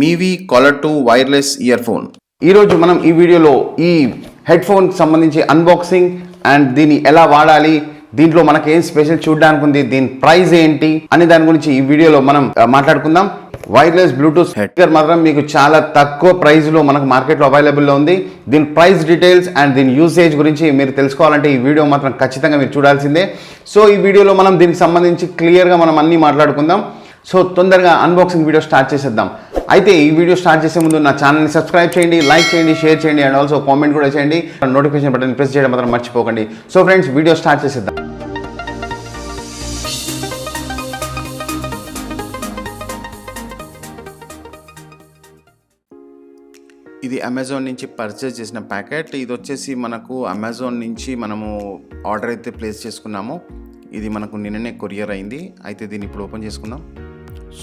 MIVI Collar 2 wireless earphone. ఈరోజు మనం ఈ వీడియోలో ఈ హెడ్ ఫోన్ సంబంధించి అన్బాక్సింగ్ అండ్ దీన్ని ఎలా వాడాలి, దీంట్లో మనకి ఏం స్పెషల్ చూడడానికి ఉంది, దీని ప్రైస్ ఏంటి అనే దాని గురించి ఈ వీడియోలో మనం మాట్లాడుకుందాం. వైర్లెస్ బ్లూటూత్ హెడ్ఫోన్ మాత్రం మీకు చాలా తక్కువ ప్రైస్లో మనకు మార్కెట్లో అవైలబుల్లో ఉంది. దీని ప్రైస్ డీటెయిల్స్ అండ్ దీని యూసేజ్ గురించి మీరు తెలుసుకోవాలంటే ఈ వీడియో మాత్రం ఖచ్చితంగా మీరు చూడాల్సిందే. సో ఈ వీడియోలో మనం దీనికి సంబంధించి క్లియర్గా మనం అన్నీ మాట్లాడుకుందాం. సో తొందరగా అన్బాక్సింగ్ వీడియో స్టార్ట్ చేసేద్దాం. అయితే ఈ వీడియో స్టార్ట్ చేసే ముందు నా ఛానల్ని సబ్స్క్రైబ్ చేయండి, లైక్ చేయండి, షేర్ చేయండి అండ్ ఆల్సో కామెంట్ కూడా చేయండి. నోటిఫికేషన్ బటన్ ప్రెస్ చేయడం మాత్రం మర్చిపోకండి. సో ఫ్రెండ్స్, వీడియో స్టార్ట్ చేసేద్దాం. ఇది అమెజాన్ నుంచి పర్చేస్ చేసిన ప్యాకెట్. ఇది వచ్చేసి మనకు అమెజాన్ నుంచి మనము ఆర్డర్ అయితే ప్లేస్ చేసుకున్నాము. ఇది మనకు నిన్ననే కొరియర్ అయింది. అయితే దీన్ని ఇప్పుడు ఓపెన్ చేసుకుందాం.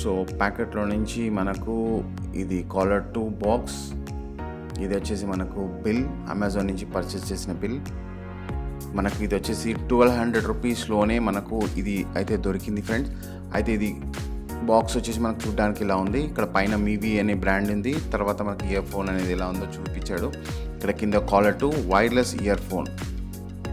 సో ప్యాకెట్లో నుంచి మనకు ఇది కాలర్ 2 బాక్స్, ఇది వచ్చేసి మనకు బిల్, అమెజాన్ నుంచి పర్చేస్ చేసిన బిల్. మనకు ఇది వచ్చేసి 1200 రూపీస్లోనే మనకు ఇది అయితే దొరికింది ఫ్రెండ్స్. అయితే ఇది బాక్స్ వచ్చేసి మనకు చూడడానికి ఇలా ఉంది. ఇక్కడ పైన MIVI అనే బ్రాండ్ ఉంది. తర్వాత మనకి ఇయర్ ఫోన్ అనేది ఎలా ఉందో చూపించాడు. ఇక్కడ కింద కాలర్ 2 వైర్లెస్ ఇయర్ ఫోన్.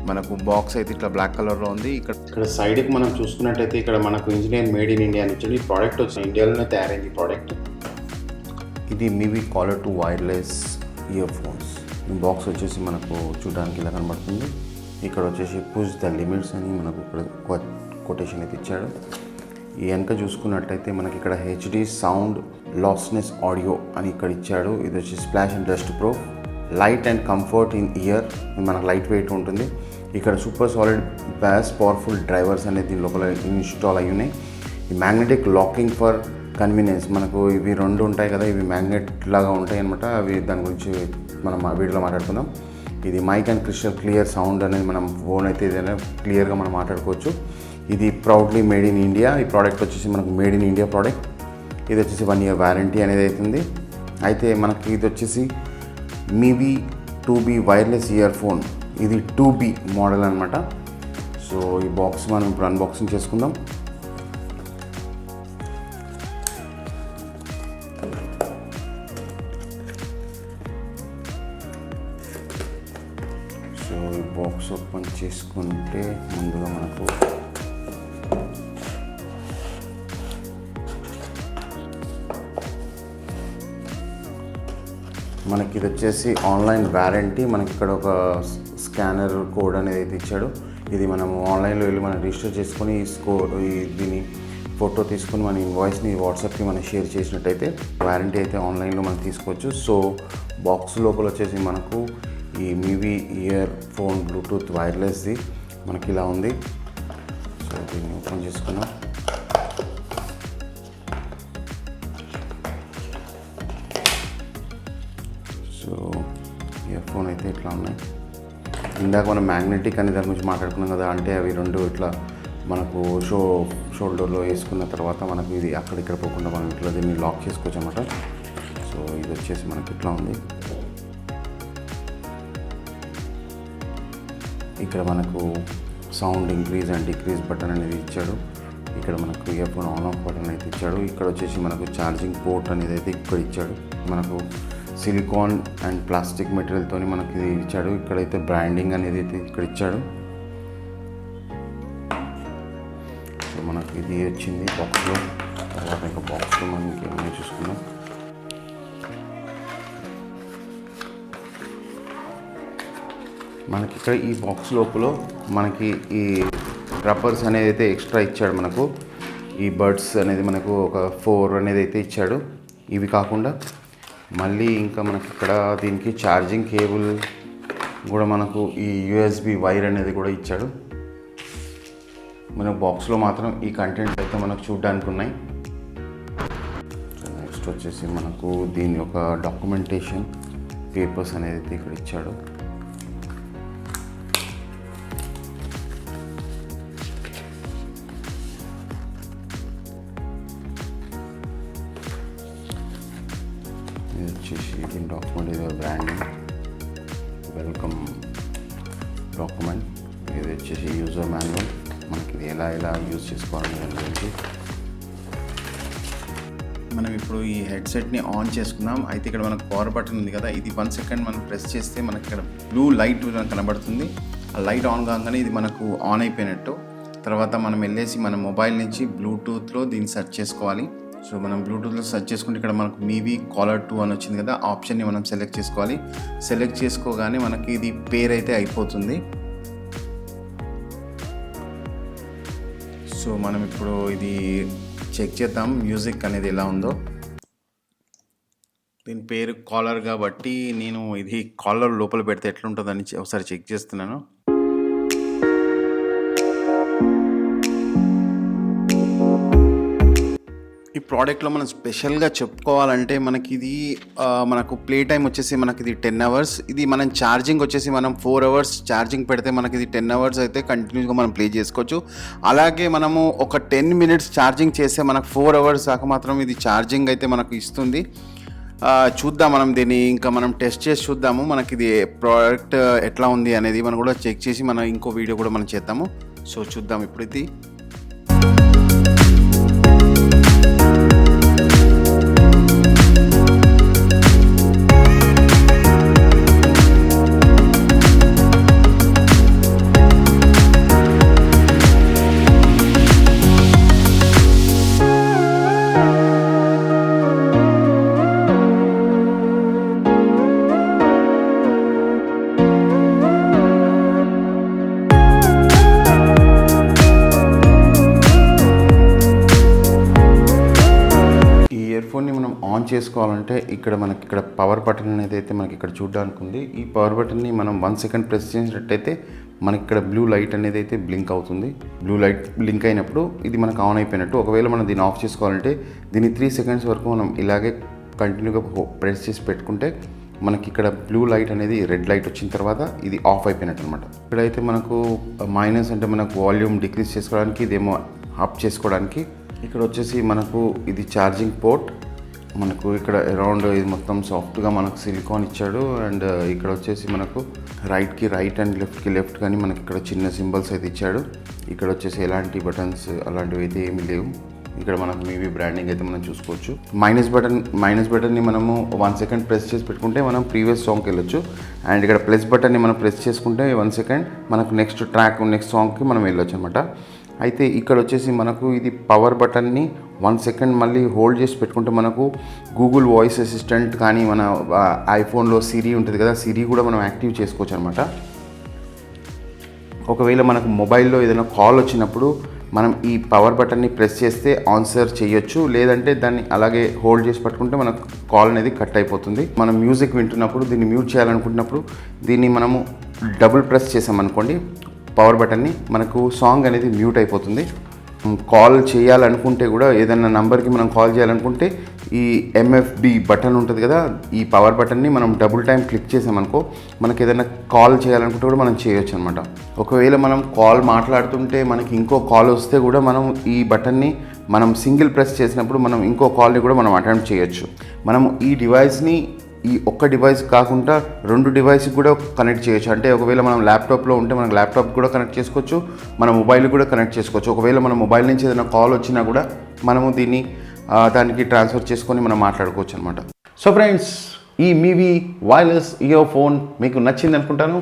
మనకు బాక్స్ అయితే ఇట్లా బ్లాక్ కలర్లో ఉంది. ఇక్కడ సైడ్కి మనం చూసుకున్నట్టయితే ఇక్కడ మనకు ఇంజనీర్ మేడ్ ఇన్ ఇండియా అని ఇచ్చింది. ఈ ప్రోడక్ట్ వచ్చి ఇండియాలోనే తయారైంది. ప్రోడక్ట్ ఇది MIVI Collar 2 wireless ear phones. ఈ బాక్స్ వచ్చేసి మనకు చూడడానికి ఇలా కనబడుతుంది. ఇక్కడ వచ్చేసి పుష్ ద లిమిట్స్ అని మనకు ఇక్కడ కొటేషన్ అయితే ఇచ్చాడు. ఈ వెనక చూసుకున్నట్టయితే మనకి ఇక్కడ HD సౌండ్ లాస్నెస్ ఆడియో అని ఇక్కడ ఇచ్చాడు. ఇది వచ్చి splash and dust proof, light and comfort in year, మనకు లైట్ వెయిట్ ఉంటుంది. ఇక్కడ సూపర్ సాలిడ్ బ్యాస్ పవర్ఫుల్ డ్రైవర్స్ అనేది దీని లోపల ఇన్స్టాల్ అయ్యి ఉన్నాయి. ఈ మ్యాగ్నెటిక్ లాకింగ్ ఫర్ కన్వీనియన్స్, మనకు ఇవి రెండు ఉంటాయి కదా, ఇవి మ్యాగ్నెట్ లాగా ఉంటాయి అనమాట. అవి దాని గురించి మనం వీడియోలో మాట్లాడుకుందాం. ఇది mic and crystal clear sound అనేది మనం ఫోన్ అయితే ఏదైనా క్లియర్గా మనం మాట్లాడుకోవచ్చు. ఇది ప్రౌడ్లీ మేడ్ ఇన్ ఇండియా. ఈ ప్రోడక్ట్ వచ్చేసి మనకు మేడ్ ఇన్ ఇండియా ప్రోడక్ట్. ఇది వచ్చేసి 1 year వారంటీ అనేది అవుతుంది. అయితే మనకి ఇది వచ్చేసి MIVI 2B wireless year phone. ఇది 2B మోడల్ అనమాట. సో ఈ బాక్స్ మనం ఇప్పుడు అన్బాక్సింగ్ చేసుకుందాం. సో ఈ బాక్స్ ఓపెన్ చేసుకుంటే ముందుగా మనకి ఇది వచ్చేసి ఆన్లైన్ వారంటీ. మనకి ఇక్కడ ఒక స్కానర్ కోడ్ అనేది అయితే ఇచ్చాడు. ఇది మనము ఆన్లైన్లో వెళ్ళి మనం రిజిస్టర్ చేసుకొని దీన్ని ఫోటో తీసుకొని మన ఇన్వాయిస్ని వాట్సాప్కి మనం షేర్ చేసినట్టయితే వారంటీ అయితే ఆన్లైన్లో మనం తీసుకోవచ్చు. సో బాక్స్ లోపల వచ్చేసి మనకు ఈ MIVI ఇయర్ ఫోన్ బ్లూటూత్ వైర్లెస్ది మనకి ఇలా ఉంది. సో దీన్ని ఓపెన్ చేసుకున్నాం. సో ఇయర్ ఫోన్ అయితే ఇట్లా ఉన్నాయి. ఇందాక మనం మ్యాగ్నెటిక్ అనే దాని గురించి మాట్లాడుకున్నాం కదా, అంటే అవి రెండు ఇట్లా మనకు షోల్డర్లో వేసుకున్న తర్వాత మనకు ఇది అక్కడిక్కడ పోకుండా మనం ఇట్లా దీన్ని లాక్ చేసుకోవచ్చు అన్నమాట. సో ఇది వచ్చేసి మనకి ఇట్లా ఉంది. ఇక్కడ మనకు sound increase and decrease button అనేది ఇచ్చాడు. ఇక్కడ మనకు year phone on off button అయితే ఇచ్చాడు. ఇక్కడ వచ్చేసి మనకు ఛార్జింగ్ పోర్ట్ అనేది అయితే ఇక్కడ ఇచ్చాడు. మనకు సిలికాన్ అండ్ ప్లాస్టిక్ మెటీరియల్తో మనకి ఇది ఇచ్చాడు. ఇక్కడైతే బ్రాండింగ్ అనేది అయితే ఇక్కడ ఇచ్చాడు. సో మనకు ఇది వచ్చింది బాక్స్లో. తర్వాత ఇంకా బాక్స్లో మనం ఇంకేమైనా చూసుకున్నాం. మనకి ఇక్కడ ఈ బాక్స్ లోపల మనకి ఈ రబ్బర్స్ అనేది అయితే ఎక్స్ట్రా ఇచ్చాడు. మనకు ఈ బడ్స్ అనేది మనకు ఒక 4 అనేది అయితే ఇచ్చాడు. ఇవి కాకుండా మళ్ళీ ఇంకా మనకి ఇక్కడ దీనికి ఛార్జింగ్ కేబుల్ కూడా మనకు ఈ USB వైర్ అనేది కూడా ఇచ్చాడు. మనకు బాక్స్లో మాత్రం ఈ కంటెంట్స్ అయితే మనకు చూడడానికి ఉన్నాయి. నెక్స్ట్ వచ్చేసి మనకు దీని యొక్క డాక్యుమెంటేషన్ పేపర్స్ అనేది అయితే ఇక్కడ ఇచ్చాడు. ఇది వచ్చేసి దీని డాక్యుమెంట్, ఇది బ్రాండింగ్ వెల్కమ్ డాక్యుమెంట్. ఇది వచ్చేసి యూజర్ మాన్యువల్, మనకి ఇది ఎలా యూజ్ చేసుకోవాలనే దాని గురించి. మనం ఇప్పుడు ఈ హెడ్సెట్ని ఆన్ చేసుకుందాం. అయితే ఇక్కడ మనకు పవర్ బటన్ ఉంది కదా, ఇది 1 సెకండ్ మనం ప్రెస్ చేస్తే మనకి ఇక్కడ బ్లూ లైట్ కనబడుతుంది. ఆ లైట్ ఆన్ కాగానే ఇది మనకు ఆన్ అయిపోయినట్టు. తర్వాత మనం వెళ్ళేసి మన మొబైల్ నుంచి బ్లూటూత్లో దీన్ని సెర్చ్ చేసుకోవాలి. సో మనం బ్లూటూత్లో సెర్చ్ చేసుకుంటే ఇక్కడ మనకు MIVI Collar 2 అని వచ్చింది కదా, ఆప్షన్ని మనం సెలెక్ట్ చేసుకోవాలి. సెలెక్ట్ చేసుకోగానే మనకి ఇది పేర్ అయితే అయిపోతుంది. సో మనం ఇప్పుడు ఇది చెక్ చేద్దాం మ్యూజిక్ అనేది ఎలా ఉందో. దీని పేరు కాలర్ కాబట్టి నేను ఇది కాలర్ లోపల పెడితే ఎట్లుంటుందని ఒకసారి చెక్ చేస్తున్నాను. ఈ ప్రోడక్ట్లో మనం స్పెషల్గా చెప్పుకోవాలంటే మనకి ఇది మనకు ప్లే టైం వచ్చేసి మనకి ఇది 10 hours. ఇది మనం ఛార్జింగ్ వచ్చేసి మనం 4 hours ఛార్జింగ్ పెడితే మనకి ఇది 10 hours అయితే కంటిన్యూస్గా మనం ప్లే చేసుకోవచ్చు. అలాగే మనము ఒక 10 minutes ఛార్జింగ్ చేస్తే మనకు 4 hours దాకా మాత్రం ఇది ఛార్జింగ్ అయితే మనకు ఇస్తుంది. చూద్దాం మనం దీన్ని ఇంకా మనం టెస్ట్ చేసి చూద్దాము. మనకి ఇది ప్రోడక్ట్ ఎట్లా ఉంది అనేది మనం కూడా చెక్ చేసి మనం ఇంకో వీడియో కూడా మనం చేద్దాము. సో చూద్దాం ఇప్పుడు ఇది. ఇయర్ఫోన్ని మనం ఆన్ చేసుకోవాలంటే ఇక్కడ మనకి ఇక్కడ పవర్ బటన్ అనేది అయితే మనకి ఇక్కడ చూడడానికి ఉంది. ఈ పవర్ బటన్ని మనం 1 second ప్రెస్ చేసినట్టయితే మనకి ఇక్కడ బ్లూ లైట్ అనేది అయితే బ్లింక్ అవుతుంది. బ్లూ లైట్ బ్లింక్ అయినప్పుడు ఇది మనకు ఆన్ అయిపోయినట్టు. ఒకవేళ మనం దీన్ని ఆఫ్ చేసుకోవాలంటే దీన్ని 3 seconds వరకు మనం ఇలాగే కంటిన్యూగా ప్రెస్ చేసి పెట్టుకుంటే మనకి ఇక్కడ బ్లూ లైట్ అనేది రెడ్ లైట్ వచ్చిన తర్వాత ఇది ఆఫ్ అయిపోయినట్టు అనమాట. ఇక్కడైతే మనకు మైనస్ అంటే మనకు వాల్యూమ్ డిక్రీజ్ చేసుకోవడానికి, ఇదేమో అప్ చేసుకోవడానికి. ఇక్కడ వచ్చేసి మనకు ఇది ఛార్జింగ్ పోర్ట్. మనకు ఇక్కడ అరౌండ్ ఇది మొత్తం సాఫ్ట్గా మనకు సిలికాన్ ఇచ్చాడు. అండ్ ఇక్కడ వచ్చేసి మనకు రైట్కి రైట్ అండ్ లెఫ్ట్కి లెఫ్ట్ కానీ మనకి ఇక్కడ చిన్న సింబల్స్ అయితే ఇచ్చాడు. ఇక్కడ వచ్చేసి ఎలాంటి బటన్స్ అలాంటివి అయితే ఏమీ లేవు. ఇక్కడ మనకు MIVI బ్రాండింగ్ అయితే మనం చూసుకోవచ్చు. మైనస్ బటన్ని మనము 1 second ప్రెస్ చేసి పెట్టుకుంటే మనం ప్రీవియస్ సాంగ్కి వెళ్ళొచ్చు. అండ్ ఇక్కడ ప్లస్ బటన్ని మనం ప్రెస్ చేసుకుంటే 1 second మనకు నెక్స్ట్ సాంగ్కి మనం వెళ్ళొచ్చు అనమాట. అయితే ఇక్కడ వచ్చేసి మనకు ఇది పవర్ బటన్ని 1 second మళ్ళీ హోల్డ్ చేసి పెట్టుకుంటే మనకు గూగుల్ వాయిస్ అసిస్టెంట్ కానీ మన ఐఫోన్లో సిరి ఉంటుంది కదా, సిరి కూడా మనం యాక్టివ్ చేసుకోవచ్చు అనమాట. ఒకవేళ మనకు మొబైల్లో ఏదైనా కాల్ వచ్చినప్పుడు మనం ఈ పవర్ బటన్ని ప్రెస్ చేస్తే ఆన్సర్ చేయొచ్చు. లేదంటే దాన్ని అలాగే హోల్డ్ చేసి పట్టుకుంటే మనకు కాల్ అనేది కట్ అయిపోతుంది. మనం మ్యూజిక్ వింటున్నప్పుడు దీన్ని మ్యూట్ చేయాలనుకుంటున్నప్పుడు దీన్ని మనము డబుల్ ప్రెస్ చేసామనుకోండి పవర్ బటన్ని, మనకు సాంగ్ అనేది మ్యూట్ అయిపోతుంది. కాల్ చేయాలనుకుంటే కూడా ఏదైనా నంబర్కి మనం కాల్ చేయాలనుకుంటే ఈ MFB బటన్ ఉంటుంది కదా, ఈ పవర్ బటన్ని మనం డబుల్ టైం క్లిక్ చేసామనుకో మనకి ఏదైనా కాల్ చేయాలనుకుంటే కూడా మనం చేయొచ్చు అనమాట. ఒకవేళ మనం కాల్ మాట్లాడుతుంటే మనకి ఇంకో కాల్ వస్తే కూడా మనం ఈ బటన్ని మనం సింగిల్ ప్రెస్ చేసినప్పుడు మనం ఇంకో కాల్ని కూడా మనం అటెంప్ట్ చేయొచ్చు. మనం ఈ డివైస్ని ఈ ఒక్క డివైస్ కాకుండా 2 డివైస్కి కూడా కనెక్ట్ చేయొచ్చు. అంటే ఒకవేళ మనం ల్యాప్టాప్లో ఉంటే మనం ల్యాప్టాప్ కూడా కనెక్ట్ చేసుకోవచ్చు, మన మొబైల్ కూడా కనెక్ట్ చేసుకోవచ్చు. ఒకవేళ మన మొబైల్ నుంచి ఏదైనా కాల్ వచ్చినా కూడా మనము దీన్ని దానికి ట్రాన్స్ఫర్ చేసుకొని మనం మాట్లాడుకోవచ్చు అనమాట. సో ఫ్రెండ్స్, ఈ MIVI వైర్లెస్ ఇయర్ ఫోన్ మీకు నచ్చింది అనుకుంటాను.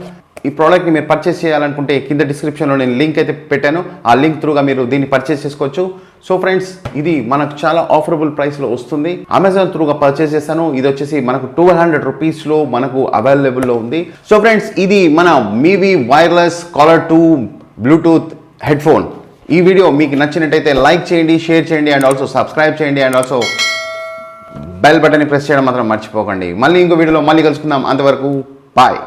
ఈ ప్రోడక్ట్ని మీరు పర్చేస్ చేయాలనుకుంటే కింద డిస్క్రిప్షన్లో నేను లింక్ అయితే పెట్టాను. ఆ లింక్ త్రూగా మీరు దీన్ని పర్చేస్ చేసుకోవచ్చు. సో ఫ్రెండ్స్, ఇది మనకు చాలా ఆఫరబుల్ ప్రైస్లో వస్తుంది. అమెజాన్ త్రూగా పర్చేస్ చేస్తాను. ఇది వచ్చేసి మనకు 1200 రూపీస్లో మనకు అవైలబుల్లో ఉంది. సో ఫ్రెండ్స్, ఇది మన MIVI wireless collar 2 Bluetooth headphone. ఈ వీడియో మీకు నచ్చినట్టయితే లైక్ చేయండి, షేర్ చేయండి అండ్ ఆల్సో సబ్స్క్రైబ్ చేయండి అండ్ ఆల్సో బెల్ బటన్ని ప్రెస్ చేయడం మాత్రం మర్చిపోకండి. మళ్ళీ ఇంకో వీడియోలో మళ్ళీ కలుసుకుందాం. అంతవరకు బాయ్.